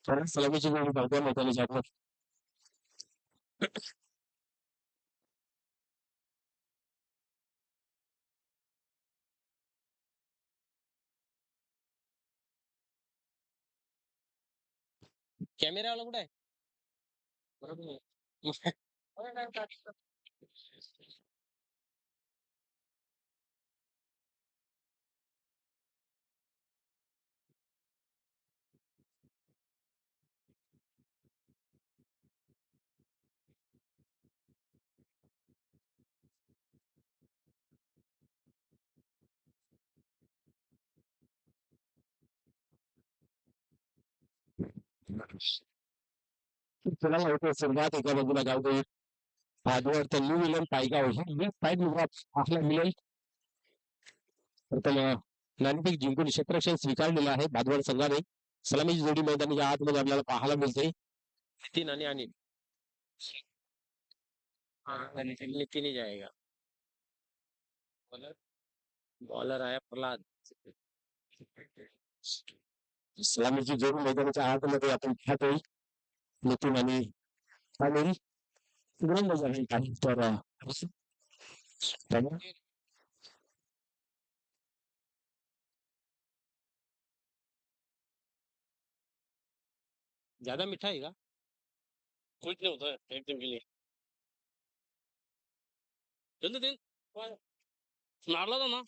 कारण सलामीची जोडी धावत्या मैदानाची आपण कॅमेरावाला कुठे आहे? बरोबर आहे. चला लवकर सुरुवात एका बाजूला गावकरी भादवड तल्लू मिलन पायगाव ही पाय आपला मिलन तर नाणेफेक जिंकून क्षेत्ररक्षण स्वीकारलेलं आहे भादवड संघाने. सलामीची जोडी मैदानाच्या आतमध्ये आपल्याला पाहायला मिळते. नितीन आणि अनिल. नितीन ही जाएगा. बॉलर आहे प्रल्हाद. सलामीची जोडी मैदानाच्या आतमध्ये आपण पाहतोय. नितीन आणि अनिल गोलंदाज आहे काही तर ज्यादा मीठा है का? कुछ नहीं होता है एकदम के लिए. जल्दी दिन मारला था ना.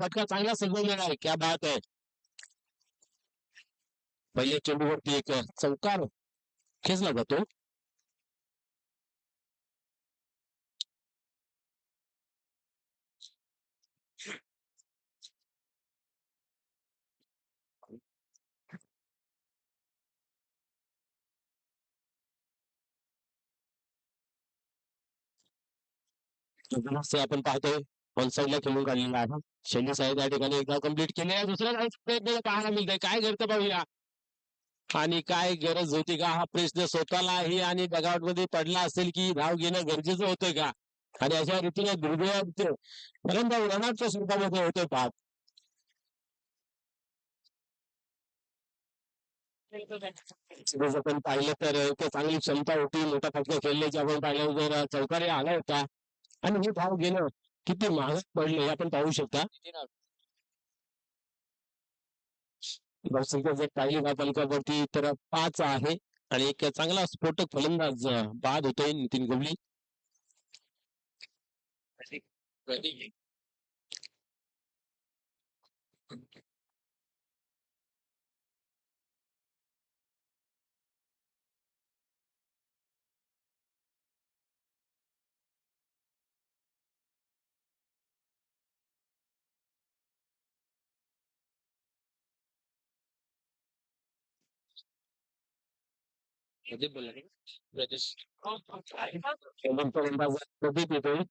फटका चांगला सजवलेला आहे. क्या बात आहे. पहिले चेंडूवरती एक चौकार खेचला जातो. आपण पाहतोय ऑन साईडला खेळून काढलेला आहे. शेंडी साहेब या ठिकाणी एकदा कंप्लीट केले. दुसऱ्या धावचा प्रयत्न पाहायला मिळतंय. काय करतं पाहूया. आणि काय गरज होती का हा प्रश्न स्वतःलाही आणि डगआउट मध्ये पडला असेल की धाव घेणं गरजेचं होतं का. आणि अशा रीतीने दुर्दैवाचे फलंदाज रनआउटच्या स्वरूपामध्ये होते पाहत. आपण पाहिलं तर चांगली क्षमता होती. मोठा फटका खेळण्याची आपण पाहिलं जर चौकारी आला होता. आणि हे धाव घेणं किती महाग पडले हे आपण पाहू शकता. जर पाहिली फलकावरती तर 5 आहे. आणि एक चांगला स्फोटक फलंदाज बाद होतोय नितीन गवळी. प्रदीप येतोय.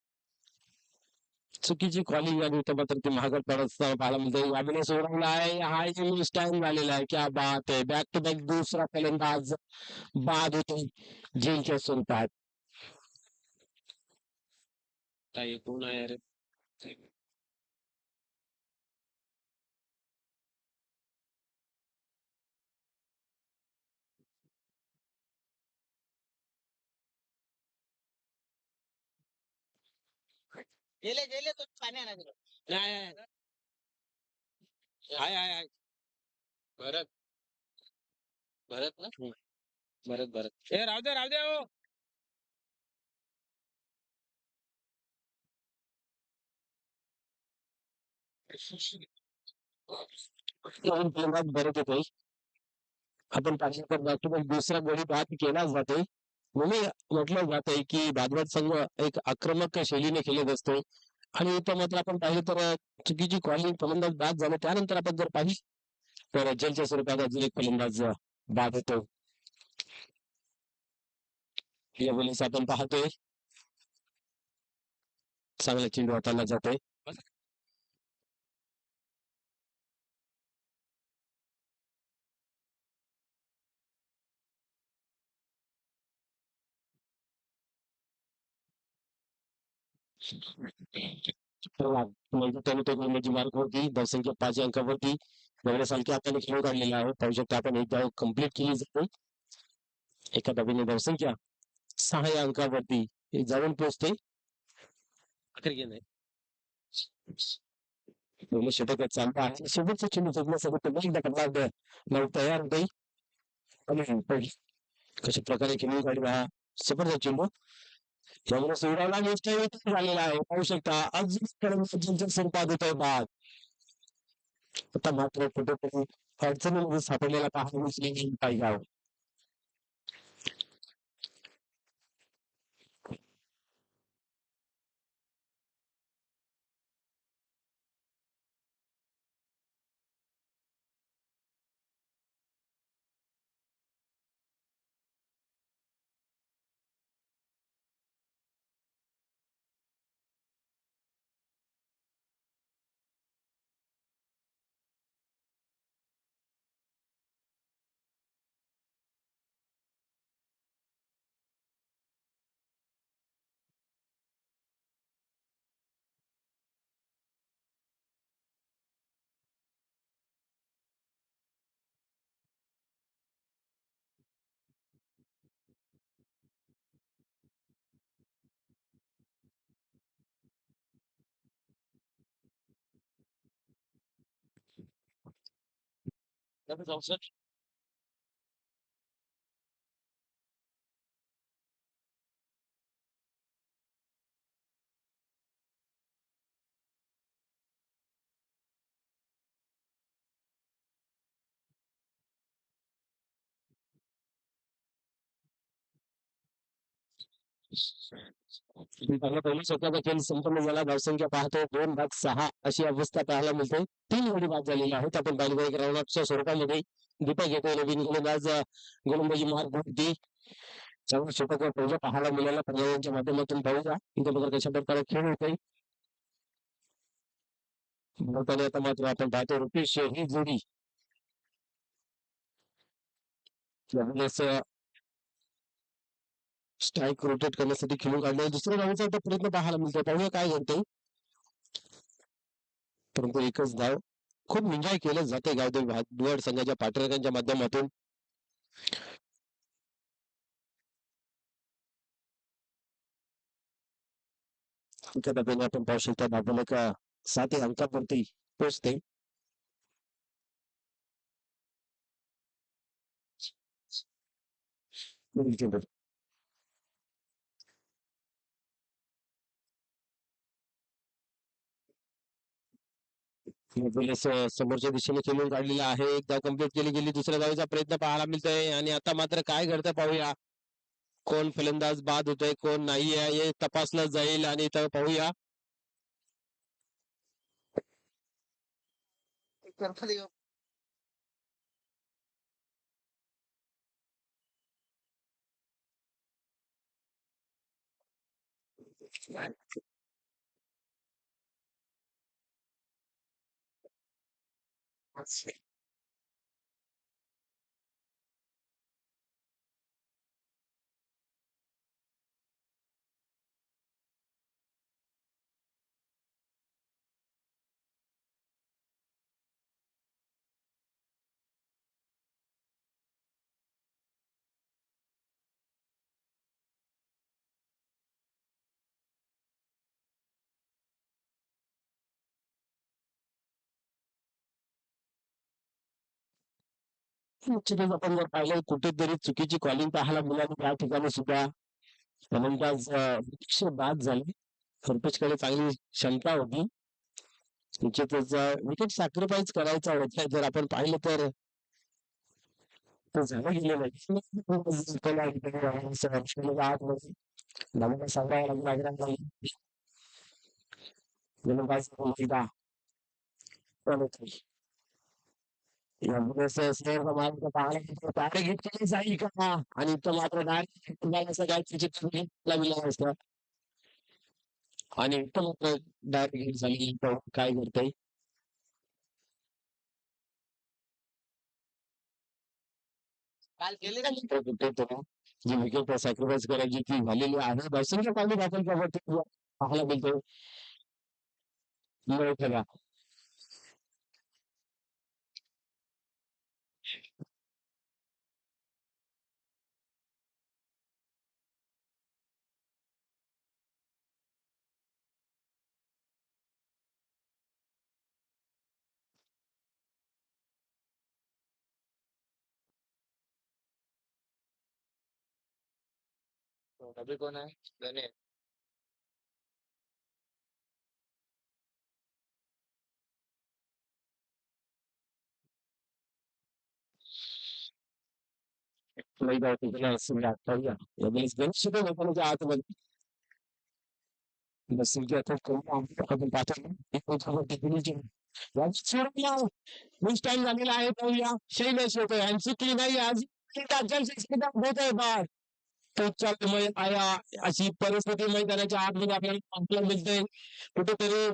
चुकीची कॉलिंग आणि मात्र ती महागात पडत पाहायला मिळते. यावेळी सोडवला आहे. हा इनिंग टाइम झालेला आहे. क्या बात आहे. बॅक टू बॅक दुसरा फलंदाज बाद होतो झेलच्या स्वरूपात. काय कोण आहे रे. गेले गेले तो पाणी आणा दिलं. नाही आहे आहे. भरत भरत ना. भरत भरत ए राहू दे राहू दे हो. भरत येतोय. आपण पाहिलं तर बॅक टू बॅक दुसरा गडी बाद केला जातोय. म्हणून म्हटलं जात आहे की भादवड संघ एक आक्रमक शैलीने खेळत असतो. आणि इथं मात्र आपण पाहिलं तर चुकीची कॉलिंग फलंदाज बाद झाला. त्यानंतर आपण जर पाहिली तर जेलच्या स्वरूपात अजून एक फलंदाज बाद होतो. या वेळेस आपण पाहतोय चांगला चेंडू हाताला जातोय. त्याने तो गोलंदाजी मार्क होती धावसंख्या 5 अंकावरती बघण्यासारखी हाताने खेळून काढलेला आहे. पाहू शकता आपण एक धाव कंप्लीट केली जाते. एका धावेने धावसंख्या 6 या अंकावरती जाऊन पोहोचते. अखेर गेले षटक चालू आहे. शेवटचा चेंडू जिंकण्यासाठी पुन्हा एकदा कटला तयार होते. आणि कशा प्रकारे खेळून काढला हा जबरदस्त चेंडू त्यामुळे सोडायला गोष्ट झालेला आहे. पाहू शकता अजून स्वरूपात होतोय बाद. आता मात्र कुठेतरी अडचणीमध्ये सापडलेला पाहायला पाहिजे. पहिल्या स्वतःचा खेळ संपन्न झाला. धावसंख्या पाहतो 2/6 अशी अवस्था पाहायला मिळते. 3 गडी बाद झालेले आहेत. आपण पाहिलं एक राऊंडऑफच्या स्वरूपामध्ये दीपक येतो नवीन गोलंदाज गोलंदाजी मार्ग होती चांगलं षटक पहिलं पाहायला मिळालं. पर्यायांच्या माध्यमातून पाहूया इथे बघा कशा प्रकारे खेळ होते. आता मात्र आपण पाहतो रुपेश ही जोडी स्ट्राईक रोटेट करण्यासाठी खेळून काढले. दुसऱ्या धावेचा आता प्रयत्न पाहायला मिळतो. पाहूया काय घडते. परंतु एकच धाव खूप एन्जॉय केलं जाते गावदेवी संघाच्या पाठराखांच्या माध्यमातून. आपण पाहू शकता बाबूला का 7 अंकावरती पोहोचते. समोरच्या दिशेने खेळून काढलेला आहे. एक धाव कंप्लीट केली गेली. दुसऱ्या धावेचा प्रयत्न पाहायला मिळतोय आणि आता मात्र काय घडतं पाहूया. कोण फलंदाज बाद होतोय कोण नाही आहे हे तपासलं जाईल आणि इथं पाहूया. निश्चितच आपण जर पाहिलं कुठेतरी चुकीची कॉलिंग पाहायला मिळाली त्या ठिकाणी सुद्धा फलंदाज बाद झाले. खरपेशकडे चांगली क्षमता होती. निश्चितच विकेट सॅक्रिफाईस करायचा होता जर आपण पाहिलं तर झालं गेलेलं जाईल का आणि तो मात्र असतं. आणि इथं मात्र डायरेक्ट हिट झाली. काय करतोय काल केले का नाही कुठे जी विकेट सॅक्रिफाईस करायची ती झालेली आहे. दर्शनच्या पाहिजे आपण त्यावरती पाहायला मिळतो. ठेवा अभी कोण आहे गणे नाही जाऊ तिकडे असं लागतं गणेश लोकांच्या आतमध्ये नसेल की आता आपण पाहतो मीच टाइम झालेला आहे पाहूया शैलेश होतोय आणि चुकली नाही आज होत आहे बाद तोच्या आया अशी परिस्थिती मैदानाच्या आतमध्ये आपल्याला पाहायला मिळते कुठेतरी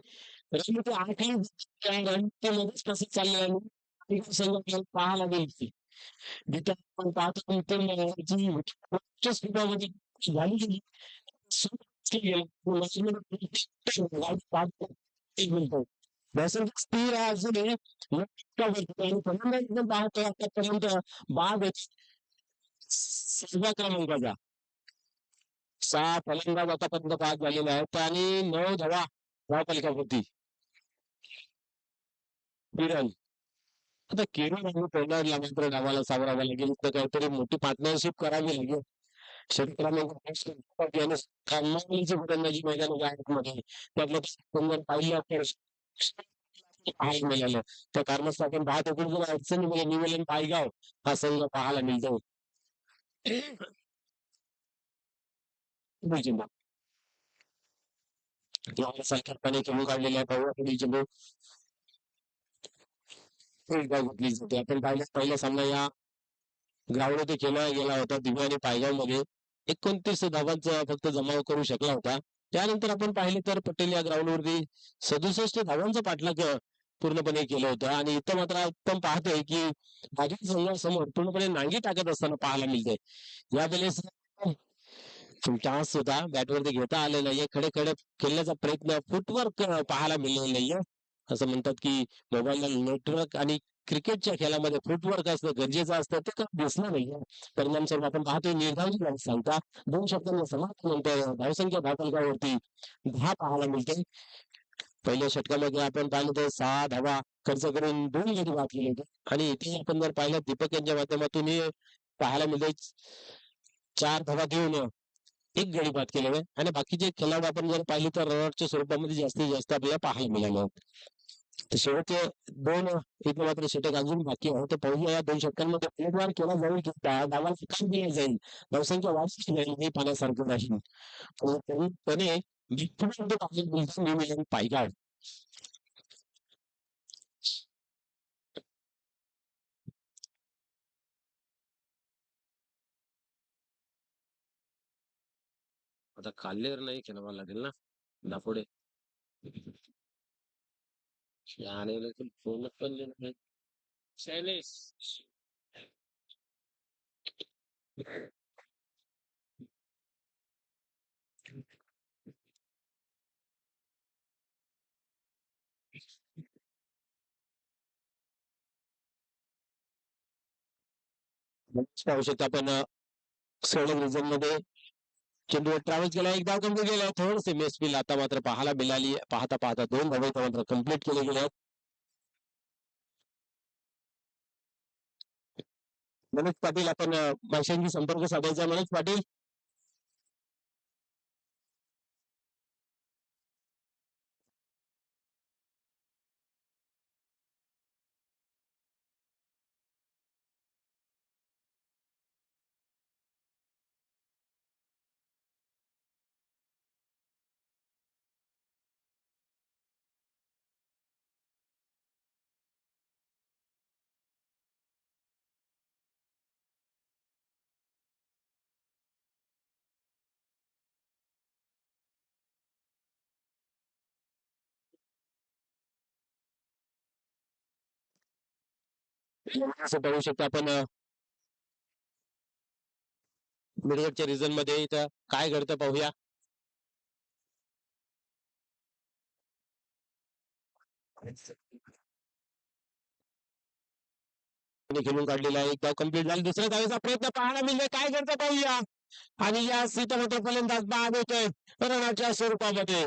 रमते आखली रमतेमध्येच कसं चाललेलं आहे संघ आपल्याला पाहायला मिळते जिथे आपण पाहतो जी उच्च स्तरामध्ये झाली एक मिनिट दर्शन स्थिर आहे अजूनही पहिल्यांदा एकदम पाहतो आतापर्यंत बाद 6व्या क्रमांकाचा 6 फलंदाज आतापर्यंत बाद झालेले आहेत आणि 9 धावा धावफलकावरती किरण आता किरण आणि पहिल्या मात्र डावाला सावरायला लागेल तर काहीतरी मोठी पार्टनरशिप करावी लागेल शेतकऱ्यांना कामाची फलंदाजी मैदानाच्या आतमध्ये त्यातलं सुंदर पाहिलं तर पाहायला मिळालं त्या कारणास्तव आपण पाहत होतो की अडचणीमध्ये निवेदन पायगाव हा संघ पाहायला मिळतो चेंडू सरकारपणे खेळून काढलेल्या पाहू चेंडू घेतली जाते आपण पाहिलं पहिला सामना या ग्राउंडमध्ये खेळला गेला होता दिव्या आणि पायगाव मध्ये 29 धावांचा फक्त जमाव करू शकला होता त्यानंतर आपण पाहिले तर पटेल या ग्राउंडवरती 67 धावांचा पाठलाग पूर्णपणे केलं होतं आणि इथं मात्र आपण पाहतोय की माझ्या संघासमोर पूर्णपणे नांगी टाकत असताना पाहायला मिळते यावेळेस चान्स होता बॅटवरती घेता आले नाहीये खडे खडे खेळण्याचा प्रयत्न फुटवर्क पाहायला मिळालेला नाहीये असं म्हणतात की मोबाईलला नेटवर्क आणि क्रिकेटच्या खेळामध्ये फुटवर्क असणं गरजेचं असतं ते काही दिसलं नाहीये परिणाम स्वरूप आपण पाहतोय निर्धारित सांगता 2 शतकांना समाप्त नंतर धावसंख्या धावफलकावरती 10 पाहायला मिळते पहिल्या षटकामध्ये आपण पाहिलं तर 6 धावा खर्च करून 2 गडी बाद केले होते आणि इथे आपण जर पाहिलं दीपक यांच्या माध्यमातून पाहायला मिळते 4 धावा देऊन एक गडी बाद केलेला आहे आणि बाकीचे खेळाडू आपण जर पाहिले तर रनआउटच्या स्वरूपामध्ये जास्तीत जास्त आपल्याला पाहायला मिळालं तर शेवटचे 2 इथे मात्र षटक अजून बाकी आहे तर पाहूया या 2 षटकांमध्ये उमेदवार केला जाईल की डावाला काय दिला जाईल धावसंख्या वाढची नाही हे पाहण्यासारखं नाही तरीपणे पायगाड आता खाल्लेवर नाही खेळावं लागेल ना दापोडे आणि फोन पण नाही शैलेश पाहू शकता आपण सोडून रिझन मध्ये चेंडूवर ट्रॅव्हल्स केला एक धाव कमी गेला थोडसे मेसफिल आता मात्र पाहायला मिळाली पाहता पाहता 2 धावा मात्र कम्प्लीट केले गेले मनोज पाटील आपण माशांशी संपर्क साधायचा मनोज पाटील असं पाहू शकतो आपण मिडवटच्या रिझन मध्ये इथं काय घडतं पाहूया. खेळून काढलेला आहे. एक डाव कंप्लीट झाला. दुसऱ्या धावेचा प्रयत्न पाहायला मिळतोय. काय करतं पाहूया. आणि या सीटामध्ये फलंदाज बाद होतोय रनाच्या स्वरूपामध्ये.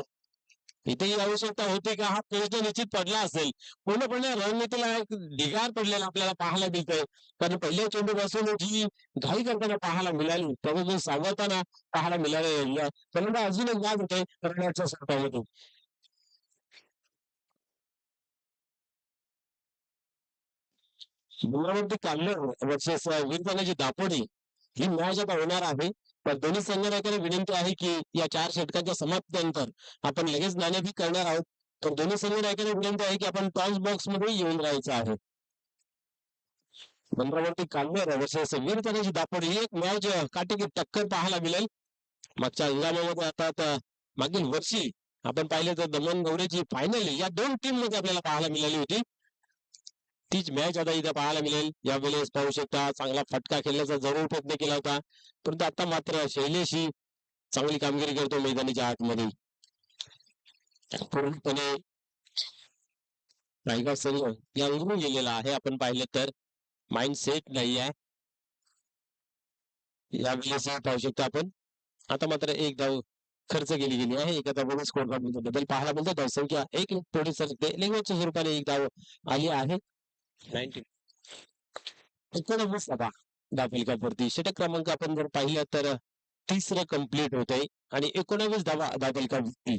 इथेही आवश्यकता होती का हा प्रश्न निश्चित पडला असेल. पूर्णपणे रणनीतीला एक ढिगार पडलेला आपल्याला पाहायला मिळतोय. कारण पहिल्या चेंडूपासून जी घाई करताना पाहायला मिळाली त्याबद्दल सावरताना पाहायला मिळाले फलंदाज अजून एक बाद होतोय रनाच्या स्वरूपामध्ये. डोंगरावरती काढलं वर्सेस वीरपणाची दापोडी ही मॅच आता होणार आहे. तर दोन्ही संघटनांकडे विनंती आहे की या 4 षटकांच्या समाप्तीनंतर आपण लगेच नाणेफेक करणार आहोत. तर दोन्ही संघटनांकडे विनंती आहे की आपण टॉस बॉक्स मध्ये येऊन राहायचं आहे. डोंगरावरती काढणार वर्सेस वीरपणाची दापोडी ही एक मॅच काटेकी टक्कर पाहायला मिळेल. मागच्या हंगामामध्ये आता मागील वर्षी आपण पाहिलं तर दमन गौरेची फायनल या 2 टीम मध्ये आपल्याला पाहायला मिळाली होती. तीच मॅच आता इथं पाहायला मिळेल. यावेळेस पाहू शकता चांगला फटका खेळण्याचा जरूर प्रयत्न केला होता. परंतु आता मात्र शैलेश ही चांगली कामगिरी करतो मैदानीच्या आतमध्ये. पूर्णपणे टायगर संघ यांगून गेलेला आहे. आपण पाहिलं तर माइंड सेट नाही आहे. यावेळेस पाहू शकतो आपण आता मात्र एक धाव खर्च केली गेली आहे. एका धावाने स्कोर बदल पाहायला मिळतो. धावसंख्या एक थोडी सरते लेगच्या स्वरूपाने एक धाव आली आहे. 19 धावफलकावरती षटक क्रमांक आपण जर पाहिलं तर तिसरं कंप्लीट होत आहे आणि 19 धावा धावफलकावरती.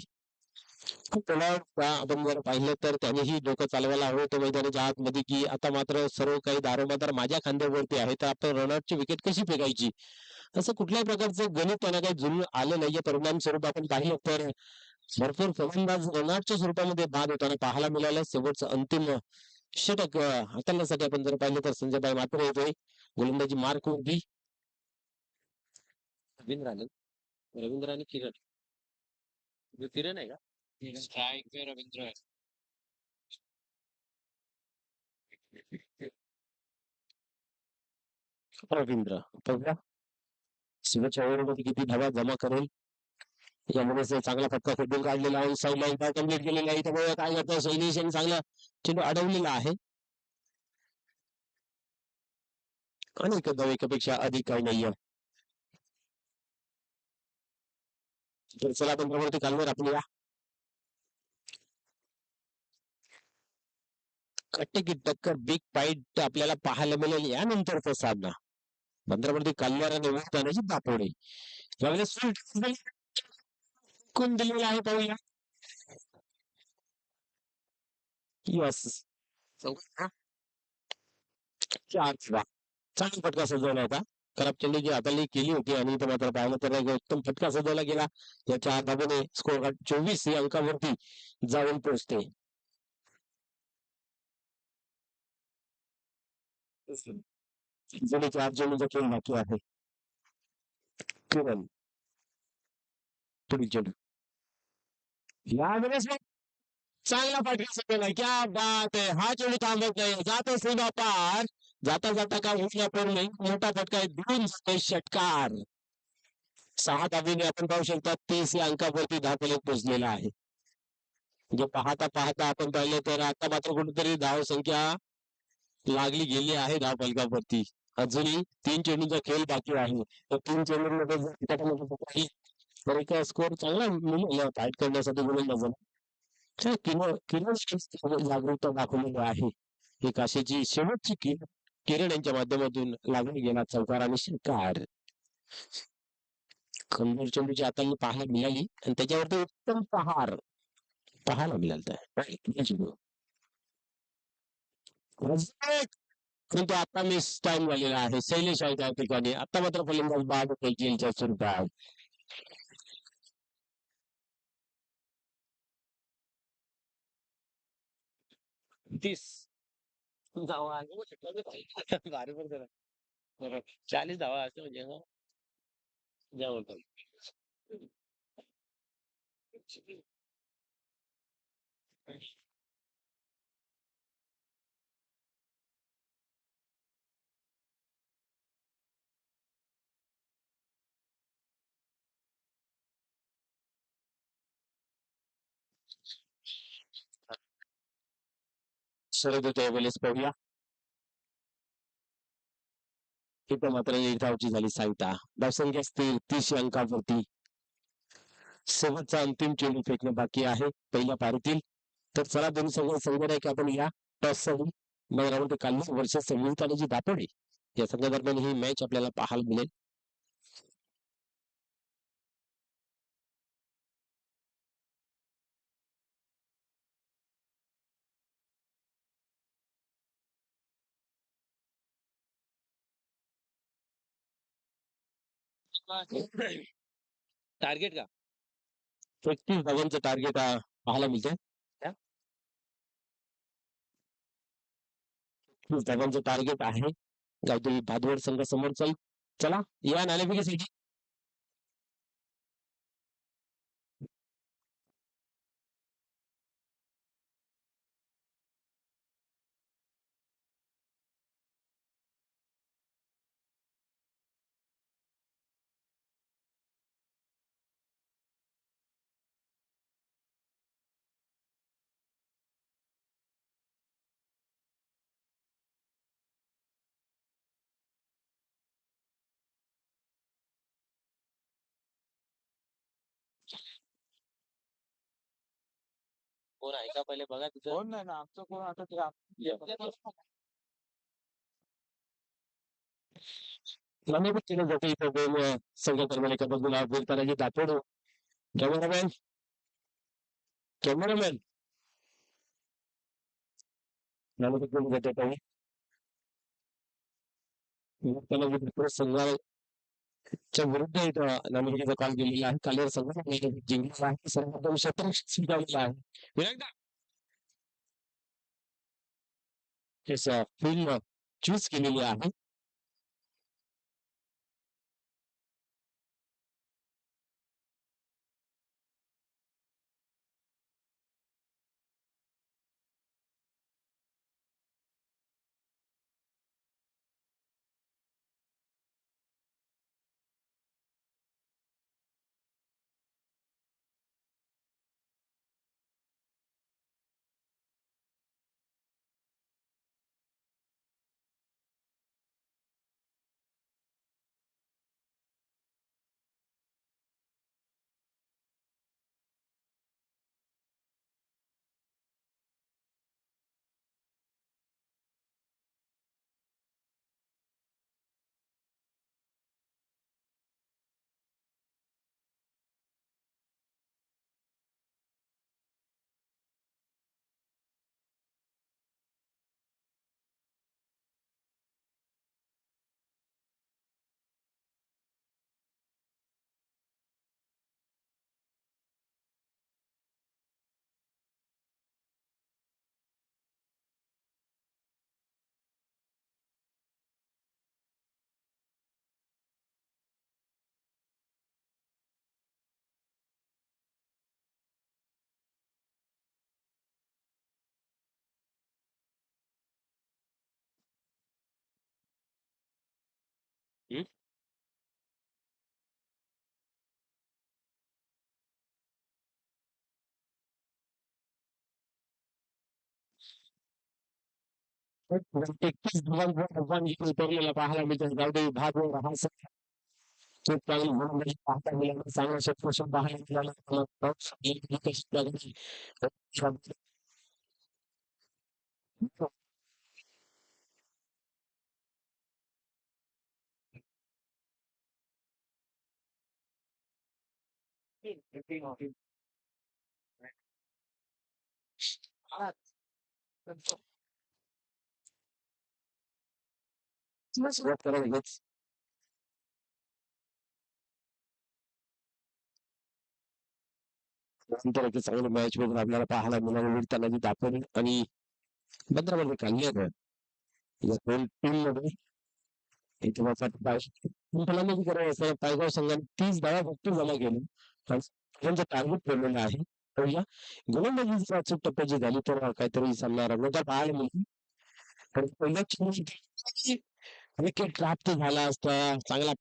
त्याला आपण जर पाहिलं तर त्यानेही डोकं चालवायला हवं होतं मैदानाच्या आतमध्ये की आता मात्र सर्व काही दारोमदार माझ्या खांद्यावरती आहे तर आपण रनआउटची विकेट कशी फेकायची. असं कुठल्याही प्रकारचं गणित त्यांना काही जुळून आलं नाहीये. परिणाम स्वरूप आपण पाहिलं तर भरपूर फलंदाज रनआउटच्या स्वरूपामध्ये बाद होताना पाहायला मिळालं. शेवटचं अंतिम षटक हाताळण्यासाठी आपण जर पाहिलं तर संजय मात्र येतोय. गोलंदाजी मार्क होती रवींद्र आनंद, रवींद्र आणि किरण. किरण आहे का? स्ट्राईक रवींद्र. रवींद्र बघा शेवटच्या ओव्हरमध्ये किती धावा जमा करेल. यामध्ये चांगला फटका फेकून काढलेला आहे. साईडला एकदा कम्प्लीट केलेला आहे. त्यामुळे काय करतं शैलेश यांनी चांगला चेंडू अडवलेला आहे. अनेक धाव एकापेक्षा अधिक काही नाहीये. तर चला आपण प्रवृत्ती कालवर आपल्याला कट्टे टक्कर बिग फाईट आपल्याला पाहायला मिळेल यानंतरचा सामना. पंधरावरती कालवार आणि उलटाण्याची दापोडे यावेळेस कोण दिलेला आहे पाहूया. यस चांगला फटका सजवला होता. खराब चेंडू जी हाताळली केली होती आणि इथं मात्र पाहिलं तर एक उत्तम फटका सजवला गेला. याच्या धाब्याने स्कोर 24 या अंकावरती जाऊन पोहोचते. जरी 4 चेंडूचा खेळ बाकी आहे. किरण पुढील चेंडू यावेळेस चांगला फटका सजवला. क्या बात आहे. हा चेंडू थांबत नाही. जातो सीमा पार. जाता जाता का उठला पण नाही. मोठा फटका आहे. 2 षटकार 6 धाबीने आपण पाहू शकता 30 या अंकावरती धावफलक पोहोचलेला आहे. म्हणजे पाहता पाहता आपण पाहिलं तर आता मात्र कुठेतरी धाव संख्या लागली गेली आहे धावफलकावरती. अजूनही 3 चेंडूचा खेळ बाकी आहे. तर 3 चेंडूंमध्ये जर त्याच्यामध्ये तर एक स्कोर चांगला मिळेल फाईट करण्यासाठी म्हणून किरण जागरूकता दाखवलेली आहे. एक आशेची शेवटची किरण यांच्या माध्यमातून लागून गेला चौकार आणि षटकार. खंबीर चेंडूची आता पाहायला मिळाली आणि त्याच्यावरती उत्तम प्रहार पाहायला मिळाला. परंतु आता मिस टाइम झालेला आहे. शैलेश आहे त्या ठिकाणी. आता मात्र फलंदाज बाद जेलच्या स्वरूपात. 30 धावा भारी पडतो ना. 40 धावा असते म्हणजे जाऊ शरद होते वेळेस पाहूया. इथं मात्र एक धावची झाली सांगता. धावसंख्या स्थिर 30 अंकावरती. शेवटचा अंतिम चेंडू फेकणं बाकी आहे पहिल्या पारीतील. तर चला दोन्ही संघ संघ की आपण या टॉस साठी मैदानामध्ये काढली वर्ष संयुक्त आणि जी दापोडे या संघादरम्यान ही मॅच आपल्याला पाहायला मिळेल. टार्गेट का 31 धावांचं टार्गेट पाहायला मिळते. 31 धावांचं टार्गेट आहे गावदेवी भादवड संघासमोर. चला या नाणेफेकीसाठी. कोण आहे का पहिले बघा तिथं. कोण नाही ना आमचं कोण आता नाणेफेक केलं जाते इथं दोन संघ दरम्यान. एका बाजूला बोलताना दापोड कॅमेरामॅन कॅमेरामॅन नाणेफेक केली जाते काही त्याला संघाच्या विरुद्ध इथं नाणेफेकीचा कॉल केलेला आहे. कालेर संघाचा जिंकलेला आहे. सर्व 17 स्वीकारलेला आहे. विनायकदा फिल्म चूज केलेली आहे. एकतीस धावांवर उतरलेला पाहायला मिळतात गावदेवी भागवड हा संघ. खूप चांगली गोलंदाजी पाहता मिळाली. चांगला क्षेत्ररक्षण पाहायला मिळालं. सुरुवात करायला नंतर एक चांगलं मॅच बघून आपल्याला पाहायला मिळालं. त्यांना जी दाखवली आणि बंदरामध्ये काढली आहे या दोन टीम मध्ये फलंदाजी करायला असताना पायगाव संघाने 30 धावा फक्त जमा केले. त्यांचं टार्गेट ठेवलेलं आहे. तर या गोलंदाजीची अचूक टप्प्यात जी झाली तर काहीतरी सामना रंगवता पाहायला मिळते. तर पहिल्या विकेट प्राप्त झाला असता. चांगला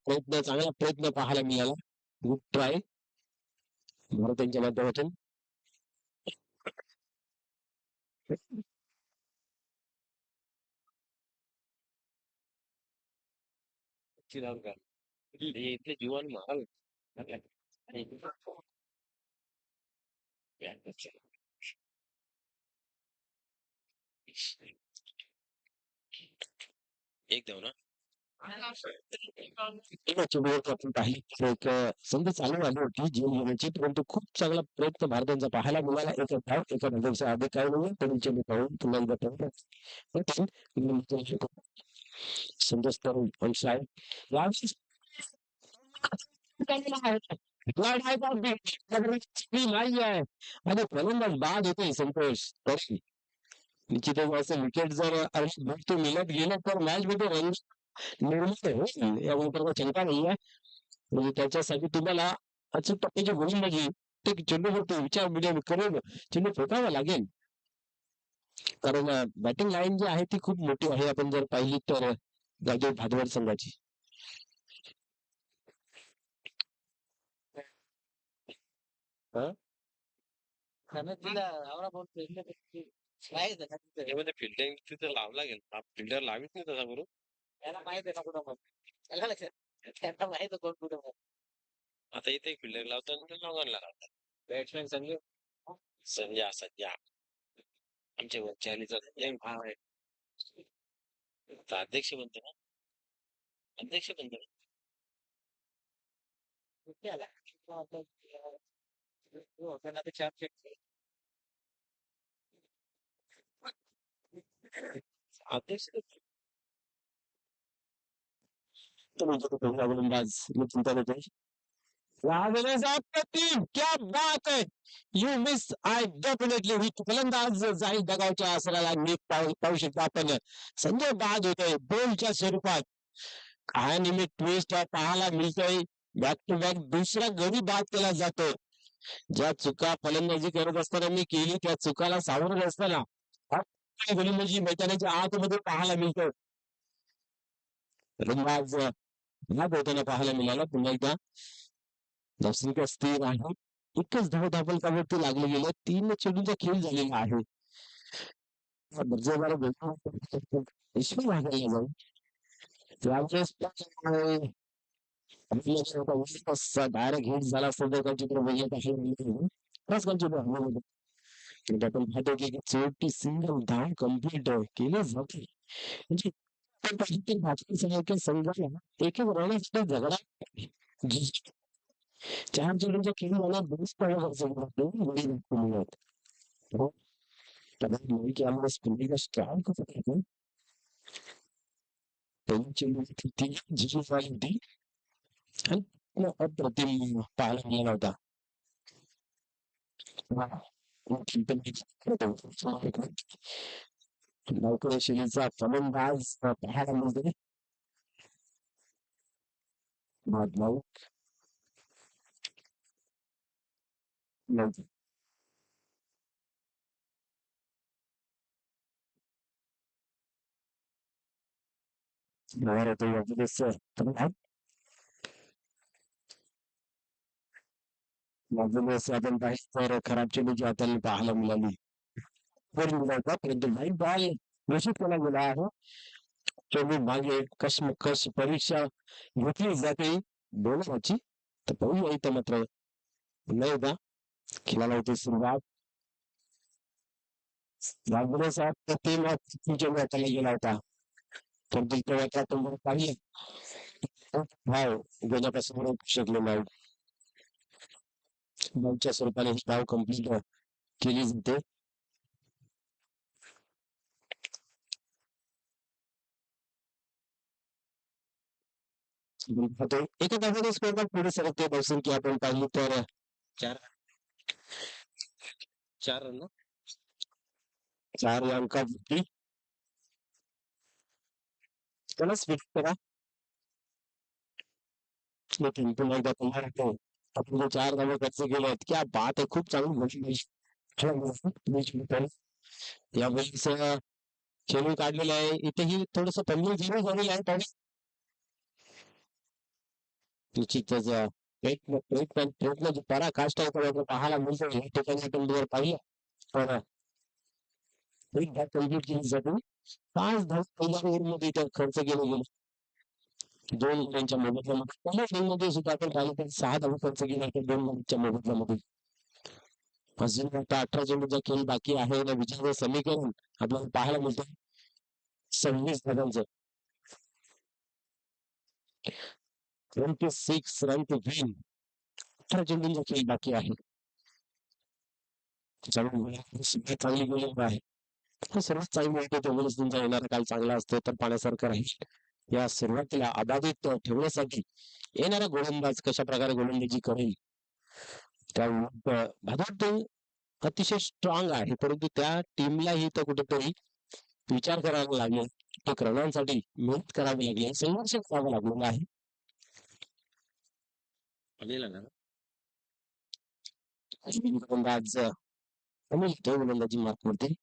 प्रयत्न पाहायला मिळाला. गुड ट्राय भारत यांच्या माध्यमातून. देशी धावून का इथले जीवन महाल एकदम ना आपण पाहिली तर एक संधी चालू आली होती जीवन घेण्याची परंतु खूप चांगला प्रयत्न भारताचा पाहायला मिळाला एका धाव एका धावेच्या आधी काय नाही पण चेंडू पाहून पुन्हा एकदा संतोष तरुण अंश आहे नाही आहे आणि फलंदाज बाद होते संतोष तरी निश्चितच असं विकेट जर तो मिळत गेला तर मॅच मध्ये रन निर्माण होईल या गोष्टीचा शंका नाही आहे म्हणजे त्याच्यासाठी तुम्हाला अचूक टप्प्याची गोलंदाजी ते चेंडूवरती विचार म्हणजे करून चेंडू फेकावा लागेल कारण बॅटिंग लाईन जी आहे ती खूप मोठी आहे आपण जर पाहिली तर जागेवर भादवड संघाची फिल्डिंग तिथे लावला गेला फिल्डर लावित नाही तसा बरोबर त्याला माहित आहे ना कुठं त्याला लक्षात त्यांना माहित कोण कुठं आता इथे फिल्डर लावतो लॉंगॉनला लावतात बॅट्समॅन संजय संजय संजय आमच्या वरच्या भाव आहे अध्यक्ष बनतो ना अध्यक्ष बनतो अध्यक्ष गोलंदाज मी चिंता देतो क्या बात है यू मिस आय डेफिनेटली ही फलंदाज जाईल दगावच्या आसराला नीट पाहू शकता आपण संजय बाद होतोय बोलच्या स्वरूपात काय निमित्त ट्विस्ट पाहायला मिळतोय बॅक टू बॅक दुसरा गडी बाद केला जातो ज्या चुका फलंदाजी करत असताना मी केली त्या चुकाला सावरत असताना गोलंदाजी मैदानाच्या आतमध्ये पाहायला मिळतं फलंदाज बाद होताना पाहायला मिळाला पुन्हा एकदा दर्शनिक स्थिर आहे एकच धाव धाबलकावरती लागले गेले 3 चेंडूचा खेळ झालेला आहे डायरेक्ट हिट झाला असता तर आपण पाहतो की शेवटी सिंगल धाव कम्प्लीट केली जाते म्हणजे संघाला एक एक रन झगडा 4 चेंडूंच्या खेळी बरीच स्ट्रॉंग चेंडू होती आणि अप्रतिम पाहायला मिळाला होता लवकर शैलीचा फलंदाज पाहायला मिळते बाहेर येतो आपण पाहिजे तर खराब चेंडूची हाताने पाहायला मिळाली परंतु नाही बॉल घोषित केला गेला आहे चेंडू मागे कस परीक्षा घेतली जाते बोलाची तर पाहूया इथं मात्र पुन्हा एकदा खेळायला होती सुरुवात चेंडू हाताला गेला होता तर आपण पाहिलं भाव गेल्यापासून रोखू शकलो नाही बॉलच्या स्वरूपाने ही धाव कम्प्लीट केली जाते एका धावाने स्कोर पुढे सरकते बसून की आपण पाहिली तर 4 रन 4 अंकावरती त्याला स्विच करा पुन्हा एकदा तुम्हाला आपण जे 4 धावा खर्च केले आहेत क्या बात आहे खूप चांगली यावेळेस खेळून काढलेलं आहे इथेही थोडस पल्ली झिरो झालेलं आहे पण निश्चितच प्रयत्न पराकाष्ठा पाहायला मिळतो या ठिकाणी आपण जर पाहिलं तर एक धाव कम्प्लीट केली जाते 5 धाव पहिल्या ओव्हरमध्ये इथं खर्च केले गेले 2 गड्यांच्या मोबदल्यामध्ये पहिल्या इनिंगमध्ये सुद्धा आपण पाहिलं तर 6 धावा खर्च केल्या त्या 2 गड्यांच्या मोबदल्यामध्ये. अजून आता 18 चेंडूचा खेळ बाकी आहे आणि विजयाचं समीकरण आपल्याला पाहायला मिळतं 26 धावांचं. 26 रन टू विन. 18 चेंडूंचा खेळ बाकी आहे. सगळ्यात चांगली गोलंदाज आहे. सर्वात चांगली माहिती तेवढंच तुमचा येणारा काल चांगला असतो तर पाण्यासारखं राहील. या सुरुवातीला अबाधित ठेवण्यासाठी येणारा गोलंदाज कशा प्रकारे गोलंदाजी करेल त्या भारत अतिशय स्ट्रॉंग आहे परंतु त्या टीमलाही तर कुठेतरी विचार करावा लागेल एक रनांसाठी मेहनत करावी लागेल संघर्ष करावा लागलेला आहे. गोलंदाज अनिल गोलंदाजी मार्क करते.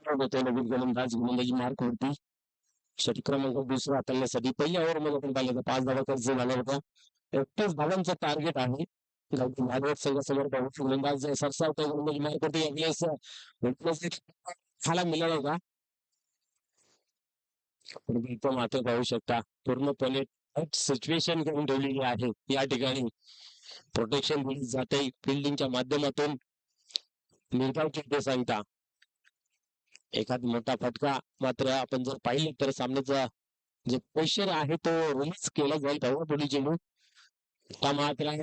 नवीन गोलंदाज गोलंदाजी मार्क होती. षटक क्रमांक दुसरा हाताळण्यासाठी पहिल्या ओव्हरमध्ये आपण पाहिलं तर 5 धावा खर्च झाला होता. 31 धावांचं टार्गेट आहे. भागवत संघासमोर गोलंदाज सरसावतो गोलंदाजी मार्क होती. यावेळेस खायला मिळाला होता परंतु मात्र पाहू शकता पूर्णपणे सिच्युएशन करून ठेवलेली आहे या ठिकाणी. प्रोटेक्शन दिली जाते फिल्डिंगच्या माध्यमातून. निर्धाव चिठ्ठी सांगता एखाद मोठा फटका मात्र आपण जर पाहिलं तर सामन्याचा जे प्रेशर आहे तो रिलीज केला जाईल तेव्हा पुढे चेंडू मात्र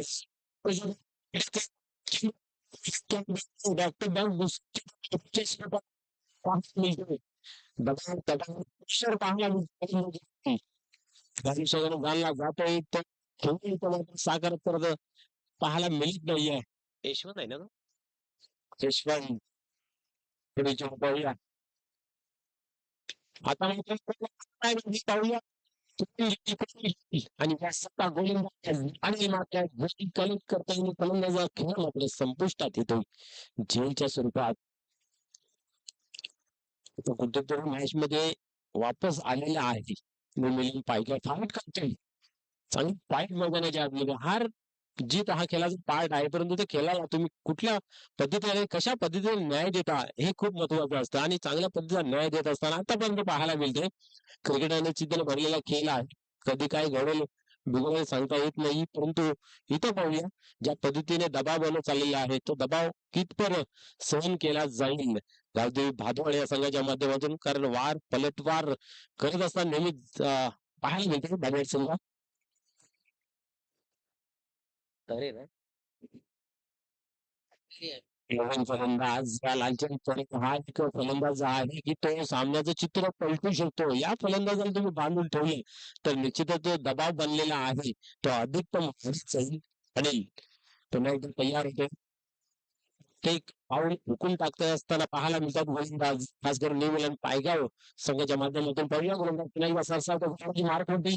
प्रेशर पाहायला जातोय तर साकार तर पाहायला मिळत नाहीये. यशवंत आहे ना यशवंत पुढे चेंडू पाहूया आता पाहूया आणि सत्ता गोलंदाज आणि मात्र गोष्टी कलेक्ट करता येईल फलंदाजा खेळ मात्र संपुष्टात येतो झेलच्या स्वरूपात. कुठेतरी मॅच मध्ये वापस आलेला आहे. मिलिंद पाहिजे फाईट करतोय चांगली फाईट मैदानाच्या आतमध्ये. हार जीत हा खेळाचा पार्ट आहे परंतु त्या खेळाला तुम्ही कुठल्या पद्धतीने कशा पद्धतीने न्याय देता हे खूप महत्वाचं असतं आणि चांगल्या पद्धतीचा न्याय देत असताना आतापर्यंत पाहायला मिळते क्रिकेट आणि चित्र भरलेला खेळ आहे. कधी काय घडेल बिघडेल सांगता येत नाही परंतु इथं पाहूया ज्या पद्धतीने दबाव बनत चाललेला आहे तो दबाव कितपर्यंत सहन केला जाईल गावदेवी भादवड या संघाच्या माध्यमातून. कारण वार पलटवार करत असताना नेहमीच पाहायला मिळते भादवड संघ. फलंदाज या लालचंद हा एक फलंदाज आहे की तो सामन्याचं चित्र पलटू शकतो. या फलंदाजाला तुम्ही बांधून ठेवले तर निश्चितच जो दबाव बनलेला आहे तो अधिकतम आणि पुन्हा एकदा तयार होते. ते पाऊल हुकून टाकता असताना पाहायला मिळतात गोलंदाज खास करून न्यूझीलंड पायगाव संघाच्या माध्यमातून पहिल्या गोलंदाज पुन्हा एकदा सरसावतो मार्क होती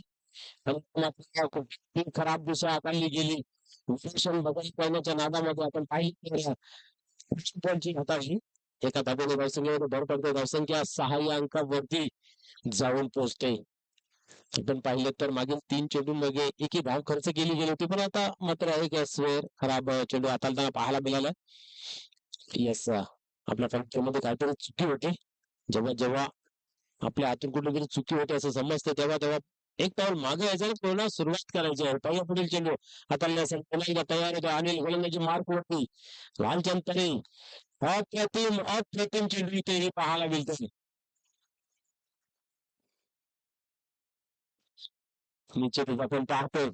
खराब दिशा आकारली गेली. बदल करण्याच्या नादामध्ये आपण पाहिलं हाताळली एका धाब्याने धावसंख्येवर भर पडते. धावसंख्या 6 या अंकावरती जाऊन पोहोचते. आपण पाहिलं तर मागील 3 चेंडूंमध्ये एकही धाव खर्च केली गेली होती पण आता मात्र एक स्वेर खराब चेंडू हाताळताना पाहायला मिळाला. येस आपल्या फॅक्टरीमध्ये काहीतरी चुकी होती. जेव्हा जेव्हा आपल्या हातून कुठेतरी चुकी होते असं समजतं तेव्हा तेव्हा एक पाऊल मागे यायचं आणि पुन्हा सुरुवात करायची आहे. पहिला पुढील चेंडू हाताळण्यासाठी पुन्हा एकदा तयार होतो. अनिल गोलंदाजी मार्क वरती लालचंद तरी अप्रतिम चेंडू इथे पाहायला मिळते. निश्चितच आपण पाहतो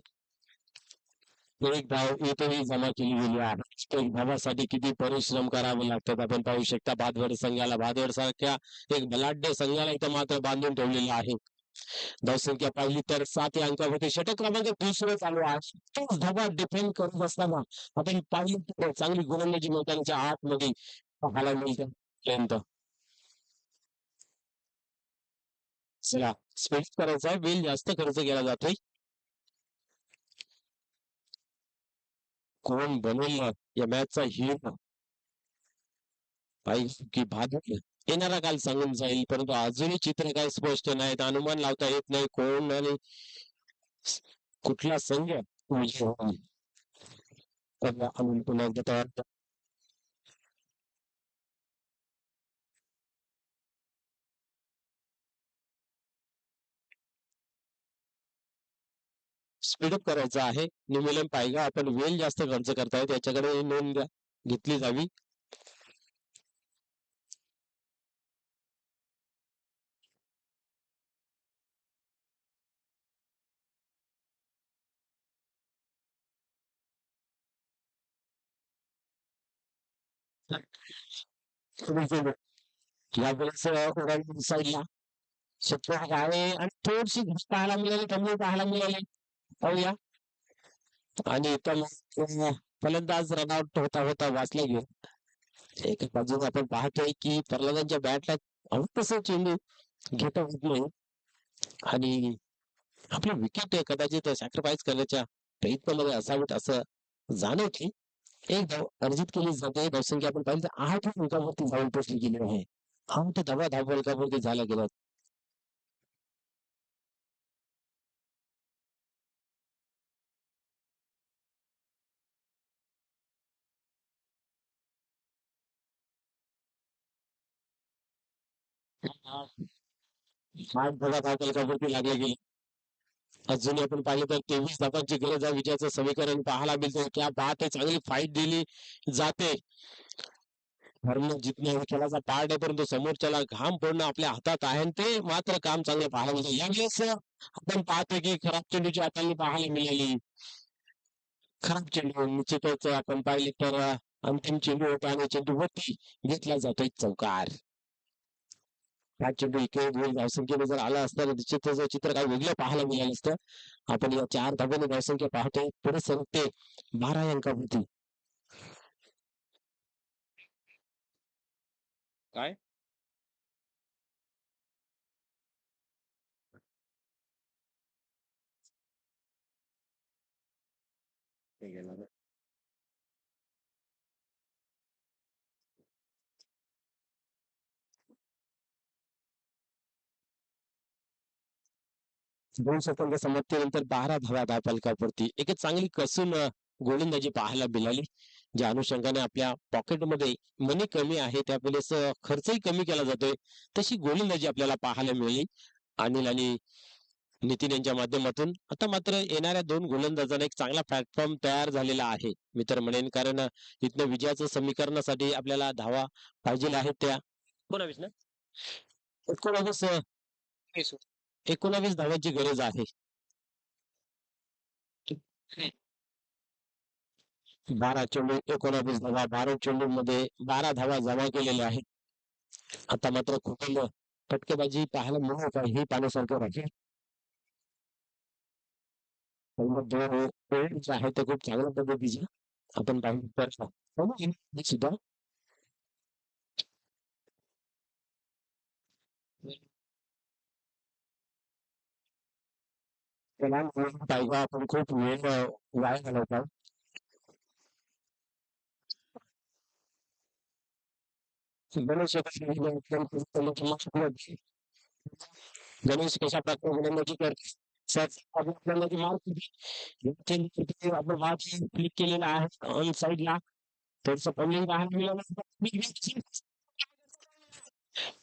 एक धाव इथेही जमा केली गेली आहे. एक धावासाठी किती परिश्रम करावे लागतात आपण पाहू शकता. भादवड संघाला भादवड सारख्या एक बलाढ्य संघाला इथं मात्र बांधून ठेवलेलं आहे. धावसंख्या पाहिली तर 7 या अंकावरती षटक क्रमांक दुसरं चालू आहे. तोच धावा डिफेंड करत असताना आपण पाहिली चांगली गोलंदाजी मैदानाच्या आतमध्ये पाहायला मिळते पर्यंत. चला स्पेस करायचा आहे वेळ जास्त खर्च केला जातोय. कोण बनेल ना या मॅचचा हिरो पाहिजे की भाजप येणारा काल सांगून जाईल, परंतु अजूनही चित्र काय स्पष्ट नाहीत, अनुमान लावता येत नाही कोण आणि कुठला संघ विजय होईल. तर आम्ही पुन्हा एकदा तयार स्पीडअप करायचं आहे. निमूलन पाहिजे आपण वेळ जास्त खर्च करतायत याच्याकडे नोंद घेतली जावी. यावेळेस ओरांगी साईडला शतक आहे आणि थोडीशी घुस पाहायला मिळाली, कमी पाहायला मिळाली. पाहूया. आणि फलंदाज रनआउट होता होता वाचला गेला. एका बाजूने आपण पाहतोय की फलंदाजांच्या बॅटला हवं तसं चेंडू घेता होत नाही आणि आपली विकेट कदाचित सॅक्रिफाईस करण्याच्या प्रयत्नामध्ये असावेत असं जाणवते. एक धाव अर्जित केली जाते. धावसंख्या आपण पाहिलं तर 8 अंकावरती जाऊन पोहोचली गेली आहे. 8 धावा धावफलकावरती झाल्या गेल्या. आठ धावा धावफलकावरती लागल्या गेल्या. अजूनही आपण पाहिलं तर 23 धावांची गरज आहे विजयाचं समीकरण पाहायला मिळतं. क्या बात आहे, चांगली फाईट दिली जाते. हरणं जिंकणं हे खेळाचा पार्ट आहे, परंतु समोरच्याला घाम फोडणं आपल्या हातात आहे आणि ते मात्र काम चांगलं पाहायला मिळतं. यावेळेस आपण पाहतो की खराब चेंडूची हाताळणी पाहायला मिळाली. खराब चेंडू निश्चितच आपण पाहिले तर अंतिम चेंडू होता आणि चेंडूवरती घेतला जातोय चौकार. हा चेंडू इकडे दोन धावसंख्येने जर आला असता तर निश्चितच चित्र काय वेगळं पाहायला मिळालं असतं. आपण या 4 धाब्याने धावसंख्या पाहतोय पुढे सरकते 12 अंकावरती. काय दोन सेकंद समाप्तीनंतर 12 धावा धावफलकावरती एक चांगली कसून गोलंदाजी पाहायला मिळाली. ज्या अनुषंगाने आपल्या पॉकेटमध्ये मनी कमी आहे त्यावेळेस खर्चही कमी केला जातोय. तशी गोलंदाजी आपल्याला पाहायला मिळाली. अनिल आणि नितीन यांच्या माध्यमातून. आता मात्र येणाऱ्या 2 गोलंदाजांना एक चांगला प्लॅटफॉर्म तयार झालेला आहे. मी तर म्हणेन कारण इथनं विजयाचं समीकरणासाठी आपल्याला धावा पाहिजे आहेत त्या 19 ना 19 19 धावांची गरज आहे. 12 चेंडू 19 धावा 12 चेंडूंमध्ये 12 धावा जमा केलेल्या आहेत. आता मात्र खूप फटकेबाजी पाहायला मिळत आहे हे पाहण्यासारखं राहील. पहिलं 2 पॉइंट्स आहेत ते खूप चांगल्या पद्धतीचे आपण पाहिलं तर सुद्धा त्याला पाहिजे आपण खूप वेळ वाया घालवतो. गणेश गणेश कशा प्रकारे गोलंदाजी करतो. गोलंदाजी मारतो. आपण मार्क क्लिक केलेला आहे ऑन साईडला. थोडंसं बॉलिंग पाहायला मिळालं.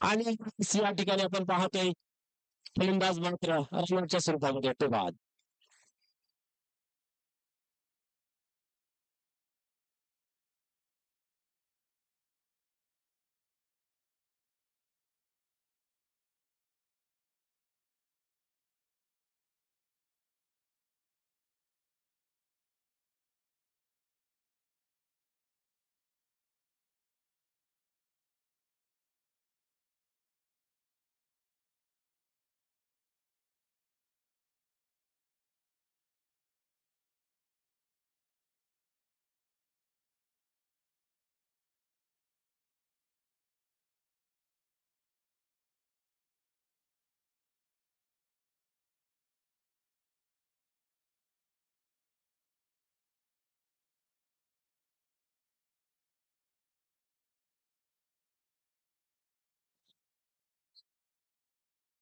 आणि या ठिकाणी आपण पाहतोय फलंदाज मात्र रनआउटच्या स्वरूपामध्ये येतो बाद.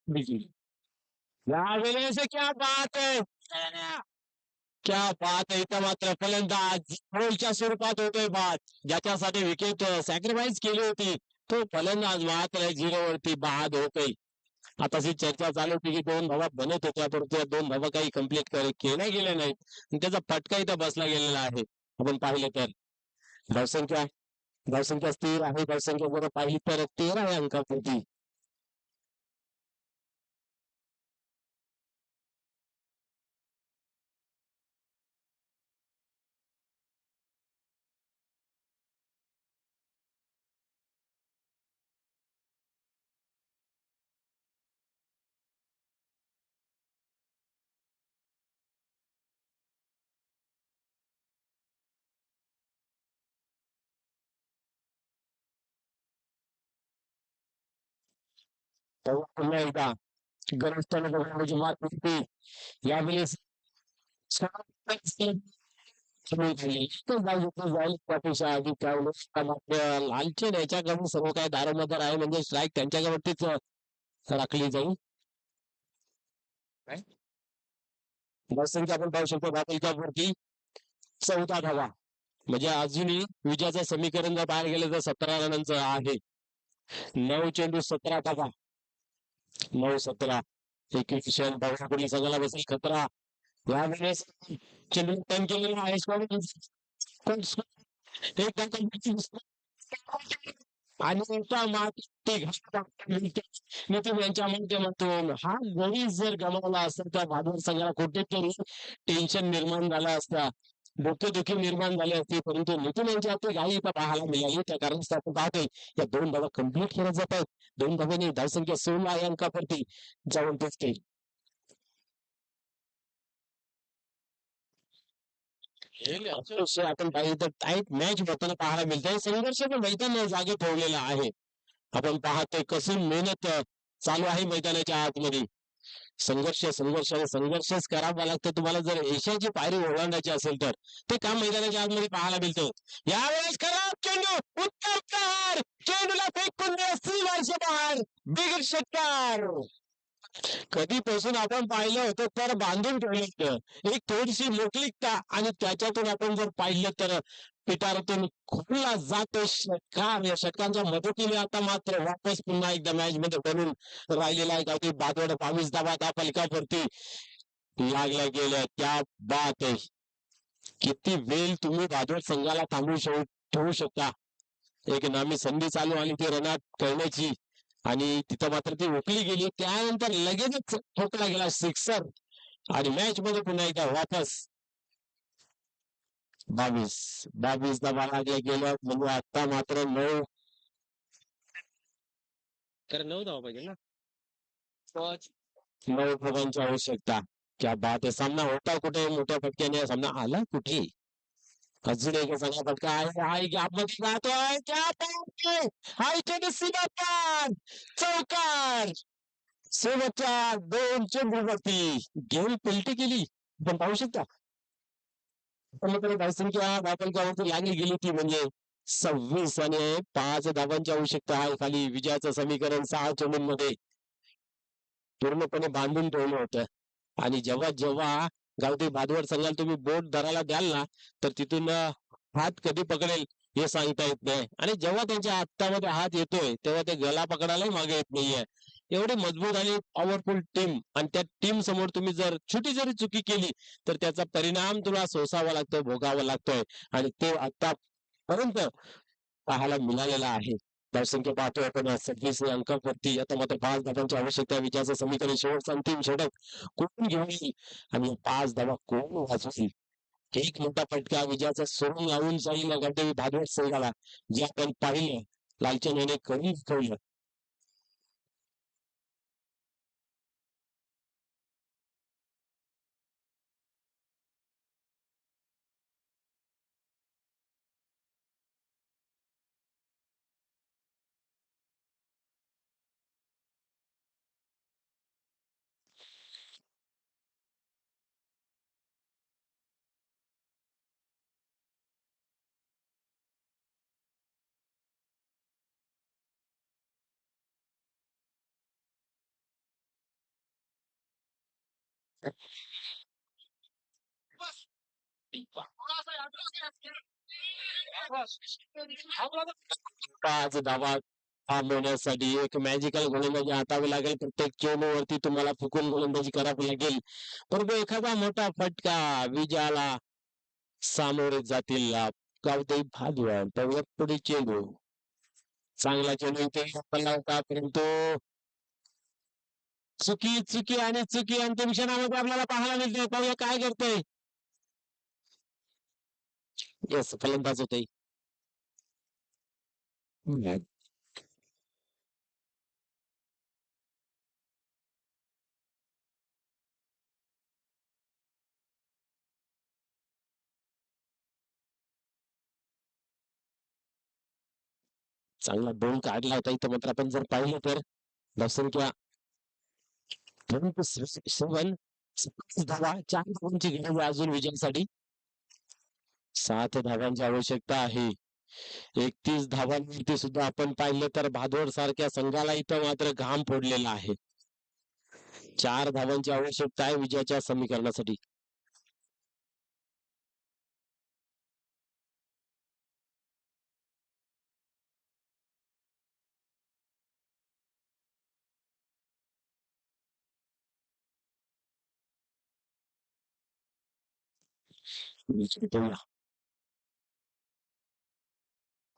बिल्कुल। यावेळेस क्या बात है! क्या बात आहे! इथं मात्र फलंदाज गोलच्या स्वरूपात होतोय बाद. ज्याच्यासाठी विकेट सॅक्रिफाईस केली होती, तो फलंदाज मात्र 0 वरती बाद होतोय. आता अशी चर्चा चालू होती की 2 धावा बनत होत्या, परंतु त्या 2 धावा काही कंप्लीट केल्या गेल्या नाहीत. आणि त्याचा फटका इथं बसला गेलेला आहे. आपण पाहिलं तर धावसंख्या धावसंख्या स्थिर आहे. धावसंख्या जर पाहिली तर 13 या अंकापुरती. तेव्हा पुन्हा एकदा गरजताना बघण्याची मात होती. यावेळेस सगळी खाली इतकं जाईल त्यापेक्षा आधी त्यावेळेस मात्र लालचन याच्याकडून सर्व काही दारोमदार आहे म्हणजे स्ट्राईक त्यांच्याकडतीच राखली जाईल. बससंख्या आपण पाहू शकतो बातमीवरती 14 धावा म्हणजे अजूनही विजयाचं समीकरण जर बाहेर गेलं तर 17 रनांचं आहे. 9 चेंडू 17 धावा 9-17 एकवीस बावशापुढील संघाला बसेल खतरा. यावेळेस चेंडू टर्न केलेला आहे एक आणि त्यांच्या नितीन यांच्या माध्यमातून हा गडी जर गमावला असता तर भादर संघाला कुठेतरी टेन्शन निर्माण झालं असता, डोकेदुखी निर्माण झाली असती. परंतु नितीन यांच्या हाती घाई इथं पाहायला मिळाली त्या कारण आपण पाहतोय या 2 धावा कंप्लीट केल्या जात आहेत. 2 धावांनी धावसंख्या 16 या अंकावरती जाऊन पोचते. आपण पाहिजे तर टाईट मॅच होताना पाहायला मिळतंय. संघर्ष मैदान जागे ठेवलेला आहे. आपण पाहतोय कसून मेहनत चालू आहे मैदानाच्या आतमध्ये. संघर्षच करावा लागतो तुम्हाला जर एशियाची पायरी ओलांडायची असेल तर. ते काम मैदानाच्या आतमध्ये पाहायला मिळतं. यावेळेस खराब चेंडू उत्तर कार चेंडूला फेकून वर्ष बाहेर बिगर षटकार. कधीपासून आपण पाहिलं होतं तर बांधून ठेवलं होतं एक थोडीशी मोकळीकता आणि त्याच्यातून आपण जर पाहिलं तर पिटारातून खोलला जातो षटकार. या षटकांच्या मदतीने आता मात्र वापस पुन्हा एकदा मॅच मध्ये बनून राहिलेला आहे. काही बादवड 22 धावा त्या फलकावरती लागल्या गेल्या. त्या बात आहे किती वेळ तुम्ही बादवड संघाला थांबवू ठेवू शकता. एक नामी संधी चालू आणि ती रनात करण्याची आणि तिथं मात्र ती रोखली गेली. त्यानंतर लगेचच ठोकला गेला सिक्सर आणि मॅच मध्ये पुन्हा एकदा वापस 22 धावा लागल्या गेल्या म्हणजे आता मात्र 9 धावा पाहिजे ना 9 धावांची आवश्यकता. क्या बात आहे. सामना होता कुठे मोठ्या फटक्याने सामना आला कुठे. अजून एक चांगला फटका आहे हा गॅपमध्ये जातोय चौकार शेवटच्या 2 चेंडूवरती घेऊन पलटी केली. आपण पाहू शकता धावसंख्या धावपलकावरती लागली गेली ती म्हणजे 26 आणि 5 धावांची आवश्यकता आहे. खाली विजयाचं समीकरण 6 चेंडूंमध्ये पूर्णपणे बांधून ठेवलं होतं. आणि जेव्हा जेव्हा गावठी बादवड संघाला तुम्ही बोट धरायला द्याल ना तर तिथून हात कधी पकडेल हे सांगता येत नाही. आणि जेव्हा त्यांच्या हातामध्ये हात येतोय तेव्हा ते गला पकडायलाही मागे येत नाहीये. एवढी मजबूत आणि पॉवरफुल टीम आणि त्या टीम समोर तुम्ही जर छोटी जरी चुकी केली तर त्याचा परिणाम तुला सोसावा लागतो भोगावा लागतोय. आणि ते आतापर्यंत पाहायला मिळालेला आहे. धावसंख्या पाहतोय आपण 26 अंकावरती. आता मात्र 5 धावांची आवश्यकता. विजयाचं समीकरण शेवटचा अंतिम षटक कोण घेऊन येईल आणि 5 धावा कोण वाचवतील. एक मोठा फटका विजयाचा सोडून लावून जाईल गडदेवी भादवड संघाला जे आपण पाहिलं लालचन याने करून दाखवलं. पाच धावा थांबवण्यासाठी एक मॅजिकल गोलंदाजी हातावी लागेल. प्रत्येक चेंडूवरती तुम्हाला फुकून गोलंदाजी करावी लागेल. परंतु एखादा मोठा फटका विजयाला सामोरे जातील गावदेवी भादवड. तर पुढे चेंडू चांगला चेंडू इथे पडला होता, परंतु चुकी चुकी आणि चुकी अंतिम क्षणामध्ये आपल्याला पाहायला मिळते. पाहूया काय करतोय. येस, फलंदाज होते. चांगला बोल काढला होता इथं, मात्र आपण जर पाहिलं तर धावसंख्या 7 धावा, 4 धावांची गरज आहे अजून विजयासाठी. 7 धावांची आवश्यकता आहे. 31 धावांवरती सुद्धा आपण पाहिलं तर भादवड सारख्या संघाला इथं मात्र घाम फोडलेला आहे. 4 धावांची आवश्यकता आहे विजयाच्या समीकरणासाठी.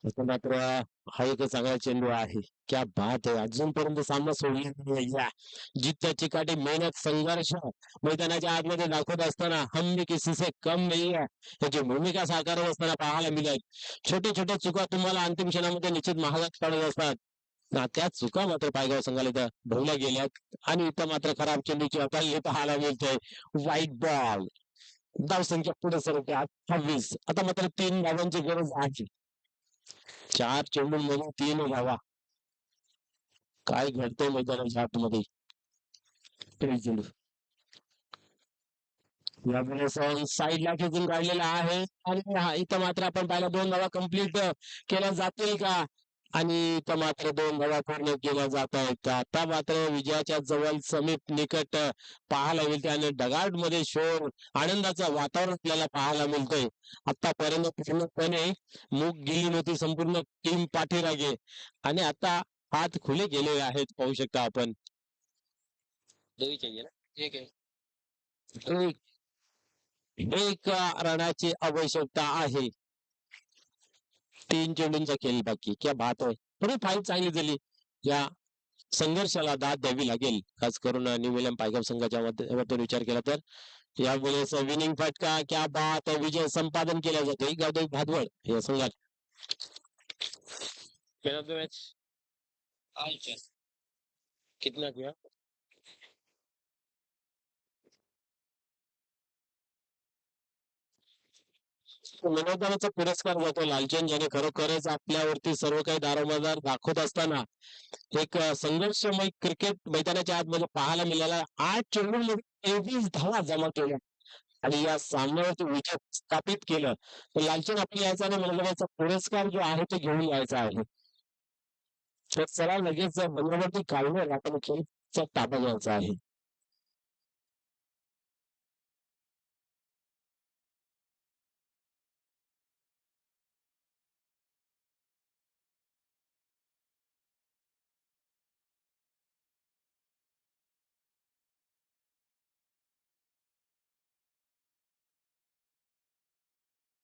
आता मात्र हा एक चांगला चेंडू आहे. क्या बात आहे. अजूनपर्यंत सामना सोडलेला नाहीये. जिद्द चिकाटी मेहनत संघर्ष मैदानाच्या आतमध्ये दाखवत असताना हम भी किसी से कम नहीं है याची भूमिका साकारत असताना पाहायला मिळत. छोटे छोटे चुका तुम्हाला अंतिम क्षणामध्ये निश्चित महागात पडत असतात. त्या चुका मात्र पायगाव संघाला इथं भरल्या गेल्यात आणि इथं मात्र खराब चेंडूची अकाल हे पाहायला मिळतंय. White ball. धावसंख्या पुढे सरकते 28. आता मात्र 3 धावांची गरज आहे. 4 चेंडूंमध्ये 3 धावा. काय घडतंय मैदानाच्या आतमध्ये. चेंडू यावेळेस साईडला खेचून काढलेला आहे आणि इथं मात्र आपण पाहिलं 2 धावा कंप्लीट केल्या जातील का, आणि इथं मात्र 2 धावा पूर्ण केल्या जात आहेत. आता मात्र विजयाच्या जवळ समीप निकट पाहायला मिळते आणि डगाड मध्ये शोर आनंदाचं वातावरण आपल्याला पाहायला मिळतंय. आतापर्यंत पूर्णपणे मूग गेली नव्हती संपूर्ण टीम पाठीरागे आणि आता हात खुले गेलेले आहेत. पाहू शकता आपण. ठीक आहे. एक रनाची आवश्यकता आहे. 3 चेंडूंचा खेळ बाकी. क्या बात आहे. पण फाईट चांगली झाली. या संघर्षाला दाद द्यावी लागेल, खास करून न्यू विलियम पायगाव संघाच्या माध्यमातून विचार केला तर. यावेळेस विनिंग फटका, क्या बात आहे. विजय संपादन केला जातो गावदेवी भादवड या संघात. मॅन ऑफ द मॅच कितना किया. मनोबलाचा पुरस्कार जातो लालचंद, ज्याने खरोखरच आपल्यावरती सर्व काही दारोमदार दाखवत असताना एक संघर्षमय क्रिकेट मैदानाच्या आतमध्ये पाहायला मिळाला. 8 चेंडूंमध्ये 23 धावा जमा केल्या आणि या सामन्यावरती विजय स्थापित केलं. तर लालचंद आपल्या यायचा आणि मनोबलाचा पुरस्कार जो आहे तो घेऊन यायचा आहे. तर चला लगेच मनोबलती काढून आपण खेळचा ताबा घ्यायचा आहे.